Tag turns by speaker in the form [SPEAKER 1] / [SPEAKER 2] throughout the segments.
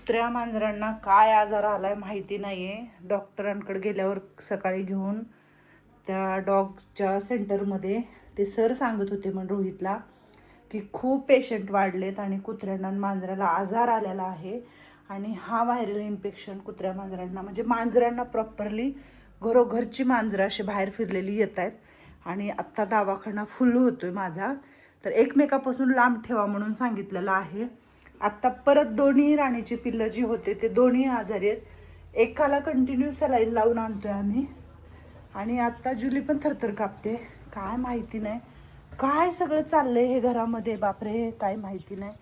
[SPEAKER 1] कुत्र्या मांजरांना काय आजार आलाय माहिती नाहीये. डॉक्टरांकडे गेल्यावर सकाळी घेऊन त्या डॉगच्या सेंटरमध्ये ते सर सांगत होते म्हणून रोहितला की खूप पेशंट वाढलेत आणि कुत्र्यांना मांजराला आजार आलेला आहे. आणि हा व्हायरल इन्फेक्शन कुत्र्या मांजरांना म्हणजे मांजरांना प्रॉपरली घरोघरची मांजरं अशी बाहेर फिरलेली येत आहेत. आणि आत्ता दवाखाना फुल होतोय माझा, तर एकमेकापासून लांब ठेवा म्हणून सांगितलेलं आहे. आत्ता परत दोन्ही राणीची पिल्लं जी होते ते दोन्ही आजारी आहेत. एकाला कंटिन्यू सलाईन लावून आणतोय आम्ही. आणि आत्ता जुली पण थरथर कापते. काय माहिती नाही काय सगळं चाललंय हे घरामध्ये, बापरे काय माहिती नाही.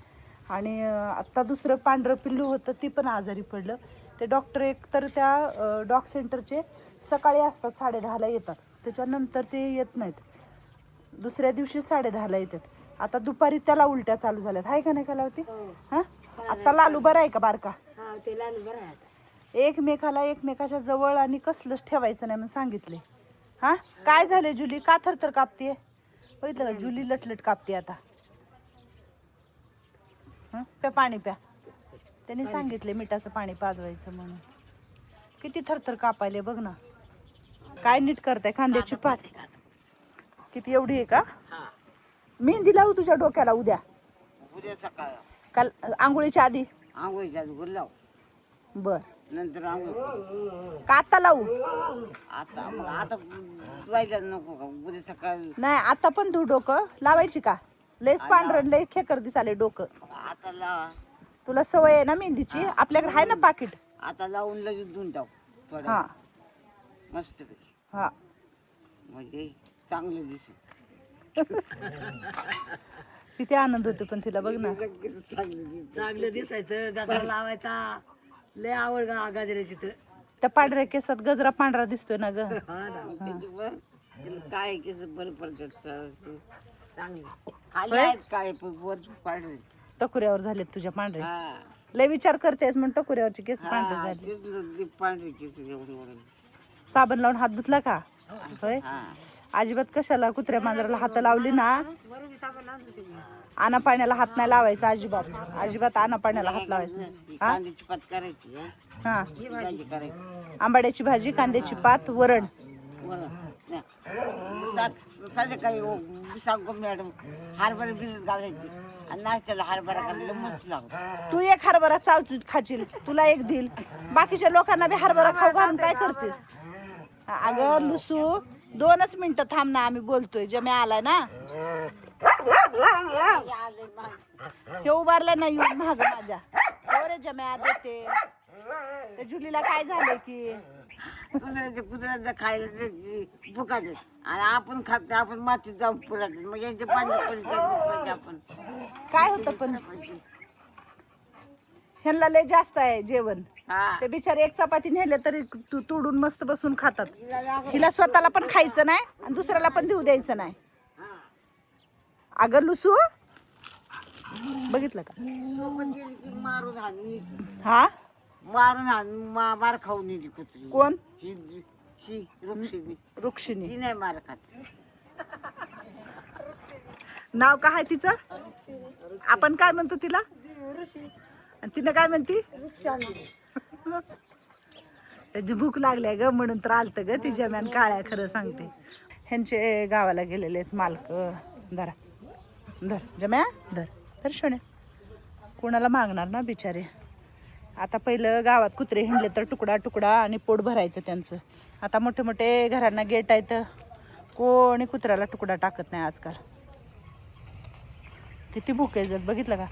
[SPEAKER 1] आणि आत्ता दुसरं पांढरं पिल्लू होतं ती पण आजारी पडलं. ते डॉक्टर एक तर त्या डॉग सेंटरचे सकाळी असतात 10:30ला येतात, त्याच्यानंतर ते येत नाहीत. दुसऱ्या दिवशी 10:30ला येतात. आता दुपारी त्याला उलट्या चालू झाल्यात, हाय का नाही कलावती? हा आता लालू बरं आहे का बारका?
[SPEAKER 2] ते लालू बरं आहे.
[SPEAKER 1] एकमेकाला एकमेकाच्या जवळ आणि कसलंच ठेवायचं नाही म्हणून सांगितले. हा काय झाले जुली, का थरथर कापते? बघितलं का जुली लटलट कापते आता. प्या पाणी प्या, त्यांनी सांगितले मिठाचं पाणी पाजवायचं म्हणून. किती थरथर कापायले बघ ना. काय नीट करताय कांद्याची पात? किती एवढी आहे का? मेहंदी लावू तुझ्या डोक्याला उद्या
[SPEAKER 2] सकाळ
[SPEAKER 1] काल आंघोळीच्या आधी?
[SPEAKER 2] आंघोळीच्या आधी लाव,
[SPEAKER 1] बर.
[SPEAKER 2] नंतर आंघोळ
[SPEAKER 1] का आता लावू?
[SPEAKER 2] आता मग आता धुवायला नको का उद्या सकाळ?
[SPEAKER 1] नाही आता पण तू डोकं लावायची का? लयच पांढरं लय खेकर दिसाले डोकं.
[SPEAKER 2] आता लावा,
[SPEAKER 1] तुला सवय आहे ना मेहंदीची, आपल्याकडे आहे ना पाकिट.
[SPEAKER 2] आता लावून लगेच धुवून टाक थोड्या
[SPEAKER 1] हा
[SPEAKER 2] मस्त
[SPEAKER 1] हा
[SPEAKER 2] म्हणजे चांगलं दिसेल.
[SPEAKER 1] किती आनंद होतो पण तिला बघ ना.
[SPEAKER 2] चांगलं दिसायचं, गजरा लावायचा, लय आवड गाजराची तर.
[SPEAKER 1] त्या पांढऱ्या केसात गजरा पांढरा दिसतोय ना ग.
[SPEAKER 2] काय केस बरं पडतात चांगले. खाली आहेत काय वर पांढरे.
[SPEAKER 1] टकुऱ्यावर झालेत तुझ्या पांढरे.
[SPEAKER 2] हा
[SPEAKER 1] लय विचार करतेस म्हणून टकुऱ्यावरची केस पांढरे झाले.
[SPEAKER 2] तेच पांढरे केस एवढे एवढे.
[SPEAKER 1] साबण लावून हात धुतला का? होय.
[SPEAKER 2] हा
[SPEAKER 1] अजिबात कशाला कुत्र्या मांजराला हात लावली ना, आना पाण्याला हात नाही लावायचा अजिबात. अजिबात आना पाण्याला हात लावायचा. हा
[SPEAKER 2] कांद्याची पात करायची
[SPEAKER 1] हा
[SPEAKER 2] भाजी करायची,
[SPEAKER 1] आंबाड्याची भाजी, कांद्याची पात, वरण.
[SPEAKER 2] संध्याकाळी सांगू मॅडम हरभरा भिजत घालायची आणि नाश्त्याला हरभरा घालायला मस्त लागतो.
[SPEAKER 1] तू एक हरभरा चावतो खाशील, तुला एक देईल. बाकीच्या लोकांना बी हरभरा खाऊ घालून काय करतेस? अगं लुसू 2च मिनिटं थांब ना, आम्ही बोलतोय. जम्या आलाय ना, हे उभारलाय ना येऊन महाग माझ्या. हो रे जम्या देते. त्या जुलीला काय झालंय की
[SPEAKER 2] कुत्र्याचं खायला फुकाट आणि आपण खात नाही, आपण मातीत जाऊन पुरात. मग यांचे पाणी आपण
[SPEAKER 1] काय होतं पण ह्यांना लय जास्त आहे जेवण.
[SPEAKER 2] हा
[SPEAKER 1] ते बिचारे एक चपाती नेले तरी तोडून मस्त बसून खातात. हिला स्वतःला पण खायचं नाही आणि दुसऱ्याला पण देऊ द्यायचं नाही. अगं लुसू बघितलं का?
[SPEAKER 2] सोबत गेली की मारून हाणून
[SPEAKER 1] हा
[SPEAKER 2] मारून हाणून मार खाऊन येते कुत्री.
[SPEAKER 1] कोण?
[SPEAKER 2] ही रुक्षिणी.
[SPEAKER 1] रुक्षिणी.
[SPEAKER 2] ती नाही मार खात.
[SPEAKER 1] नाव काय आहे तिचं? आपण काय म्हणतो तिला? आणि तिनं काय म्हणती? त्याची भूक लागली ग म्हणून तर आलतं ग ती जम्यान काळ्या. खरं सांगते ह्यांचे गावाला गेलेले आहेत मालक. धरा धर जम्या, धर धर शोण्या. कोणाला मागणार ना बिचारे. आता पहिलं गावात कुत्रे हिंडले तर तुकडा तुकडा आणि पोट भरायचं त्यांचं. आता मोठे मोठे घरांना गेट आहेत, कोणी कुत्र्याला तुकडा टाकत नाही आजकाल. किती भूक आहे जर बघितलं का?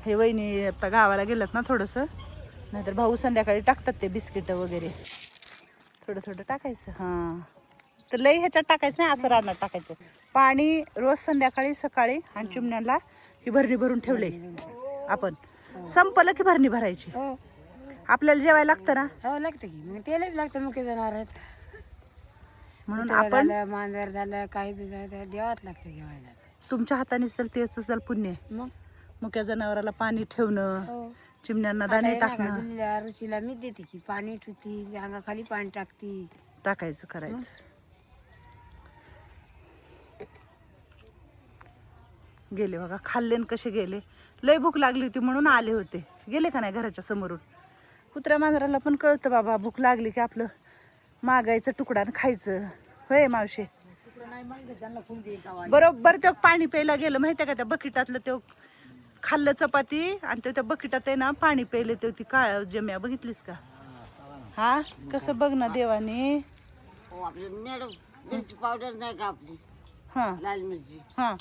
[SPEAKER 1] हे वहिनी आता गावाला गेलं ना थोडंसं, नाहीतर भाऊ संध्याकाळी टाकतात ते बिस्किट वगैरे. थोडं थोडं टाकायचं. हां तर लई ह्याच्यात टाकायचं नाही, असं रानात टाकायचं. पाणी रोज संध्याकाळी सकाळी. आणि चिमण्यांना ही भरणी भरून ठेवले आपण. संपलं की भरणी भरायची. आपल्याला जेवायला लागतं ना.
[SPEAKER 2] हो लागतं की, मग त्याला लागतं. मुके जनावर आहेत
[SPEAKER 1] म्हणून आपण
[SPEAKER 2] मांजर झालं काही बी झालं देवाच लागतं जेवायला.
[SPEAKER 1] तुमच्या हातानेच तर तेच तर पुण्य आहे.
[SPEAKER 2] मग
[SPEAKER 1] मुक्या जनावराला पाणी ठेवणं,
[SPEAKER 2] हो.
[SPEAKER 1] चिमण्यांना दाणे टाकणं.
[SPEAKER 2] ऋषीला मी देते की पाणी ठेवती, अंगाखाली पाणी टाकती.
[SPEAKER 1] टाकायचं करायचं. गेले बघा खाल्ले कसे गेले. लय भूक लागली होती म्हणून आले होते. गेले का नाही घराच्या समोरून. कुत्र्या मांजराला पण कळतं बाबा भूक लागली की आपलं मागायचं तुकडा आणि खायचं. होय मावशी. बरोबर तो पाणी प्यायला गेलं माहितीये का त्या बकेटातलं तो खाल्लं चपाती आणि तो त्या बकेटात आहे ना पाणी प्यायले तो ती काळ जम्या बघितलीस का. हा कसं बघ ना देवाने.
[SPEAKER 2] हो आपली मॅडम मिरची पावडर नाही का आपली
[SPEAKER 1] हा
[SPEAKER 2] लाल मिरची
[SPEAKER 1] हा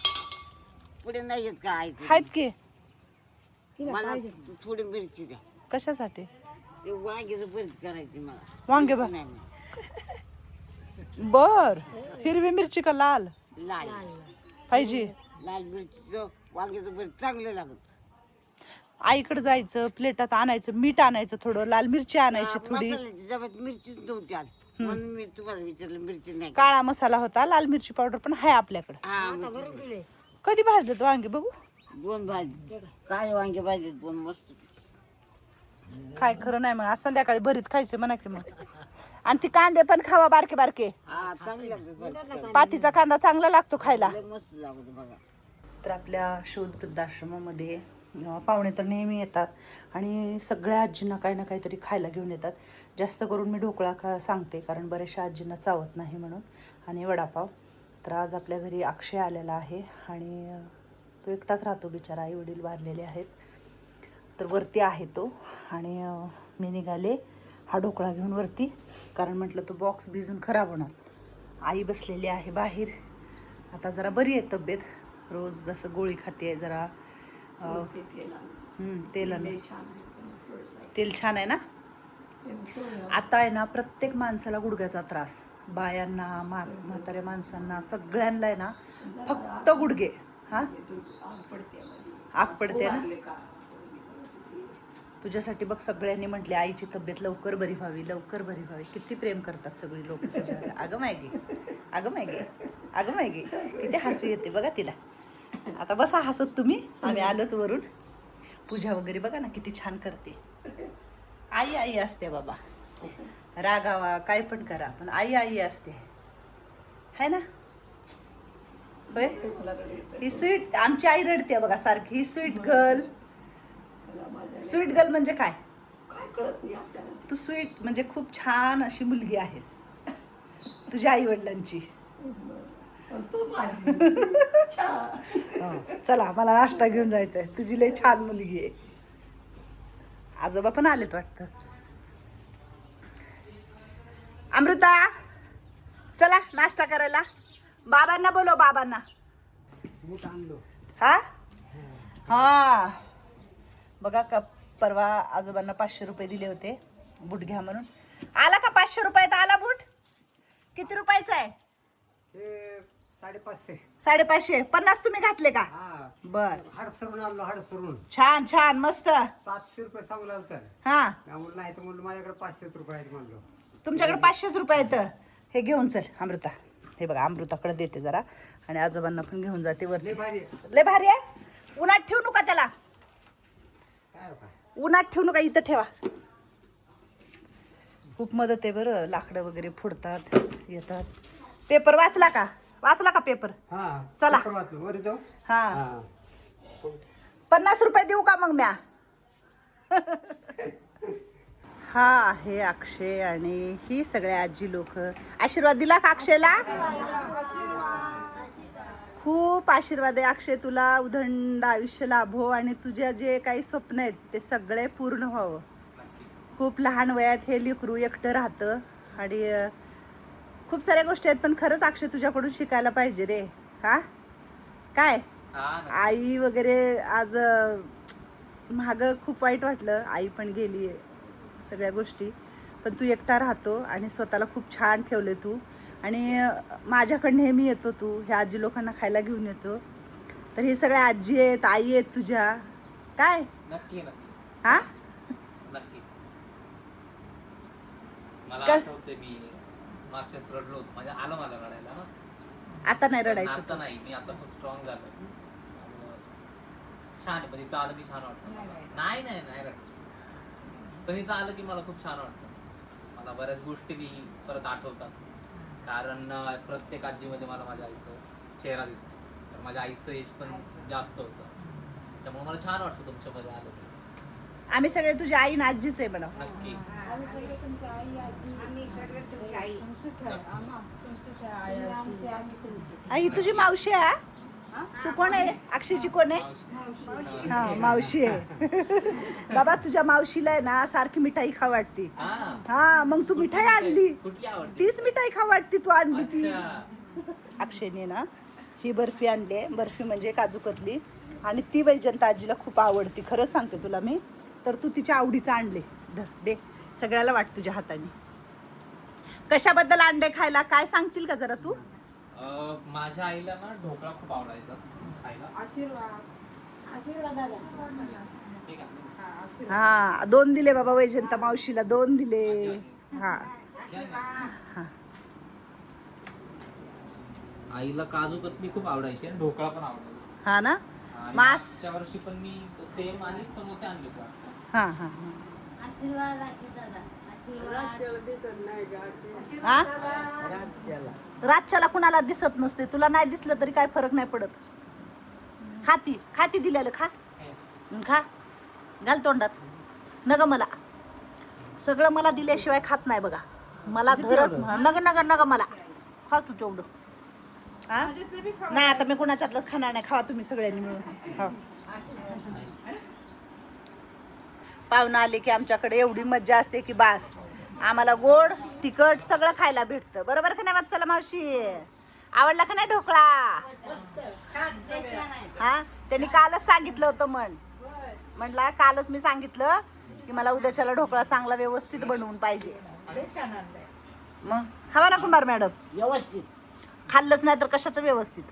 [SPEAKER 2] पुढे नाही येत का आहे ते?
[SPEAKER 1] आहेत की.
[SPEAKER 2] मला थोडी मिरची द्या.
[SPEAKER 1] कशासाठी.
[SPEAKER 2] ते वांग्याचं भरीत करायची मला.
[SPEAKER 1] वांगे बा
[SPEAKER 2] नाही नाही.
[SPEAKER 1] बर हिरवी मिरची का लाल
[SPEAKER 2] लाल
[SPEAKER 1] पाहिजे.
[SPEAKER 2] लाल मिरचीचं वांग्याचं भरीत चांगलं लागत.
[SPEAKER 1] आईकडे जायचं प्लेटात आणायचं मीठ आणायचं थोडं लाल मिरची आणायची थोडी.
[SPEAKER 2] मसाल्याची डब्यात मिरचीच नव्हती आज म्हणून मी तुम्हाला विचारलं मिरची नाही का?
[SPEAKER 1] काळा मसाला होता लाल मिरची पावडर पण आहे आपल्याकडे.
[SPEAKER 2] हा मिरची.
[SPEAKER 1] कधी भाजलेत वांगे बघू.
[SPEAKER 2] 2 भाजी काळे वांगे भाजी 2 मस्त.
[SPEAKER 1] काय खरं नाही मग आज संध्याकाळी भरीत खायचं म्हणा की मग. आणि ती कांदे पण खावा बारके बारके.
[SPEAKER 2] हा चांगलं लागतं.
[SPEAKER 1] पातीचा कांदा चांगला लागतो खायला.
[SPEAKER 2] मस्त लागत बघा.
[SPEAKER 1] तर आपल्या शोध वृद्धाश्रमामध्ये पाहुणे तर नेहमी येतात आणि सगळ्या आजींना काही ना काहीतरी खायला घेऊन येतात. जास्त करून मी ढोकळा सांगते कारण बऱ्याचशा आजींना चावत नाही म्हणून, आणि वडापाव. तर आज आपल्या घरी अक्षय आलेला आहे आणि तो एकटाच राहतो बिचारा, आई वडील वारलेले आहेत. तर वरती आहे तो आणि मी निघाले हा ढोकळा घेऊन वरती कारण म्हटलं तो बॉक्स भिजून खराब होणार. आई बसलेली आहे बाहेर. आता जरा बरी आहे तब्येत, रोज जसं गोळी खाते आहे जरा. तेलाने तेल छान आहे ना. आता आहे ना प्रत्येक माणसाला गुडघ्याचा त्रास, बायांना म्हाताऱ्या माणसांना सगळ्यांना आहे ना फक्त गुडघे. हा आग पडते ना. तुझ्यासाठी बघ सगळ्यांनी म्हटले आईची तब्येत लवकर बरी व्हावी लवकर बरी व्हावी. किती प्रेम करतात सगळी लोक तुझ्यावर. अगं मायगे अगं मायगे अगं मायगे किती हसू येते बघा तिला. आता बसा हसत तुम्ही, आम्ही आलोच वरून. पूजा वगैरे बघा ना किती छान करते. आई आई असते बाबा, रागावा काय पण करा पण आई आई असते है ना. होय ही स्वीट आमची आई रडते बघा सारखी. ही स्वीट गर्ल. स्वीट गर्ल म्हणजे काय तू स्वीट म्हणजे खूप छान अशी मुलगी आहेस तुझ्या आई वडिलांची. चला मला नाश्ता घेऊन जायचंय. तुझी लय छान मुलगी आहे. आजोबा पण आलेत वाटतं. अमृता चला नाश्ता करायला. बाबांना बोलव बाबांना. हा हा बघा का परवा आजोबांना 500 रुपये दिले होते बूट घ्या म्हणून. आला का 500 रुपयात आला बूट. किती रुपयाचा आहे.
[SPEAKER 3] 550.
[SPEAKER 1] 550. 50 तुम्ही घातले का. बर
[SPEAKER 3] हडसरून आणलो हडसरून.
[SPEAKER 1] छान छान मस्त.
[SPEAKER 3] 700 रुपये सांगू लागलं तर
[SPEAKER 1] हा
[SPEAKER 3] त्यामुळे नाही तर म्हणलं माझ्याकडे 500 रुपये आहेत म्हणलो.
[SPEAKER 1] तुमच्याकडे 500 रुपये आहेत. हे घेऊन चल अमृता. हे बघा अमृताकडे देते जरा आणि आजोबांना पण घेऊन जाते वरती.
[SPEAKER 3] लय भारी आहे.
[SPEAKER 1] लय भारी आहे. उन्हात ठेवू नका त्याला.
[SPEAKER 3] काय होतं?
[SPEAKER 1] उन्हात ठेवू नका इथं ठेवा. खूप मदत आहे बरं. लाकडं वगैरे फोडतात येतात. पेपर वाचला का. वाचला का पेपर.
[SPEAKER 3] हा
[SPEAKER 1] चला.
[SPEAKER 3] पेपर वाचलो वर येतो.
[SPEAKER 1] हा
[SPEAKER 3] हा
[SPEAKER 1] 50 रुपये देऊ का मग म्या. हा आहे अक्षय आणि ही सगळ्या आजी लोक. आशीर्वाद दिला का अक्षयला. खूप आशीर्वाद आहे अक्षय तुला. उदंड आयुष्य लाभो आणि तुझ्या जे काही स्वप्न आहेत ते सगळे पूर्ण व्हावं. खूप लहान वयात हे लेकरू एकटं राहतं आणि खूप साऱ्या गोष्टी आहेत पण खरंच अक्षय तुझ्याकडून शिकायला पाहिजे रे. हा काय आई वगैरे आज माग खूप वाईट वाटलं. आई पण गेली सगळ्या गोष्टी पण तू एकटा राहतो आणि स्वतःला खूप छान ठेवले तू. आणि माझ्याकडे नेहमी येतो तू. ह्या आजी लोकांना खायला घेऊन येतो. तर हे सगळ्या आजी आहेत आई आहेत तुझ्या काय.
[SPEAKER 4] नक्की
[SPEAKER 1] हा
[SPEAKER 4] नक्की. मला आठवते मी मागच्या रडलो होतो. म्हणजे आलं मला रडायला ना.
[SPEAKER 1] आता नाही
[SPEAKER 4] पण
[SPEAKER 1] रडायचं
[SPEAKER 4] आता
[SPEAKER 1] तू.
[SPEAKER 4] नाही. मी आता खूप स्ट्रॉंग झालो. त्यामुळं छान आहे. पण इथं आलं की छान वाटतं. नाही नाही नाही रडत. पण इथं आलं की मला खूप छान वाटतं. मला बऱ्याच गोष्टी मी परत आठवतात. कारण प्रत्येक आजीमध्ये मला माझ्या आईचं चेहरा दिसतो. तर माझ्या आईचं एज पण जास्त होतं त्यामुळे मला छान वाटतं तुमच्यामध्ये आलं की.
[SPEAKER 1] आम्ही सगळे तुझ्या आई ना आजीच आहे म्हणा.
[SPEAKER 4] नक्की.
[SPEAKER 1] आई तुझी मावशी आहे हा? तू कोण आहे? अक्षयची कोण आहे? हा मावशी आहे. बाबा तुझ्या मावशीला आहे ना सारखी मिठाई खाऊ वाटते.
[SPEAKER 4] हा.
[SPEAKER 1] हा मग तू मिठाई आणली.
[SPEAKER 4] कुठली आवडते?
[SPEAKER 1] तीच मिठाई खाऊ वाटते तू आणली ती.
[SPEAKER 4] अच्छा.
[SPEAKER 1] अक्षयने ना ही बर्फी आणली आहे. बर्फी म्हणजे काजू कतली आणि ती वैजंता आजीला खूप आवडती. खरंच सांगते तुला मी. तर तू तिच्या आवडीचं आणले. धर दे सगळ्याला वाट तुझ्या हाताने. कशाबद्दल आणले खायला काय सांगशील का जरा तू?
[SPEAKER 4] माझ्या आईला ना ढोकळा खूप आवडायचा खायला. ठीक आहे.
[SPEAKER 1] हा 2 दिले बाबा वैजंता मावशीला 2 दिले. हा
[SPEAKER 4] द्या ना.
[SPEAKER 1] हा
[SPEAKER 4] आईला काजू कतली खूप आवडायची आणि ढोकळा पण आवडायचा.
[SPEAKER 1] हा ना
[SPEAKER 4] आणि
[SPEAKER 1] मास.
[SPEAKER 4] मागच्या वर्षी पण मी सेम आणि समोसे आणले होते.
[SPEAKER 1] हा हा हा रातच्याला कुणाला दिसत नसते. तुला नाही दिसलं तरी काय फरक नाही पडत. खाती खाती दिलेलं खा. खा घाल तोंडात. नग मला सगळं मला दिल्याशिवाय खात नाही बघा. मला धरच नग नग नग मला खा तू तेवढं. हा नाही आता मी कुणाच्यातलंच खाणार नाही. खावा तुम्ही सगळ्यांनी मिळून. हा पाहुणं आले की आमच्याकडे एवढी मज्जा असते की बास. आम्हाला गोड तिखट सगळं खायला भेटतं. बरोबर का नाही चला मावशी? आवडला का नाही ढोकळा? हा त्यांनी कालच सांगितलं होतं म्हणला कालच मी सांगितलं की मला उद्याच्याला ढोकळा चांगला व्यवस्थित बनवून पाहिजे. मग खावा ना कुंभार मॅडम.
[SPEAKER 2] व्यवस्थित
[SPEAKER 1] खाल्लंच नाही तर कशाचं व्यवस्थित?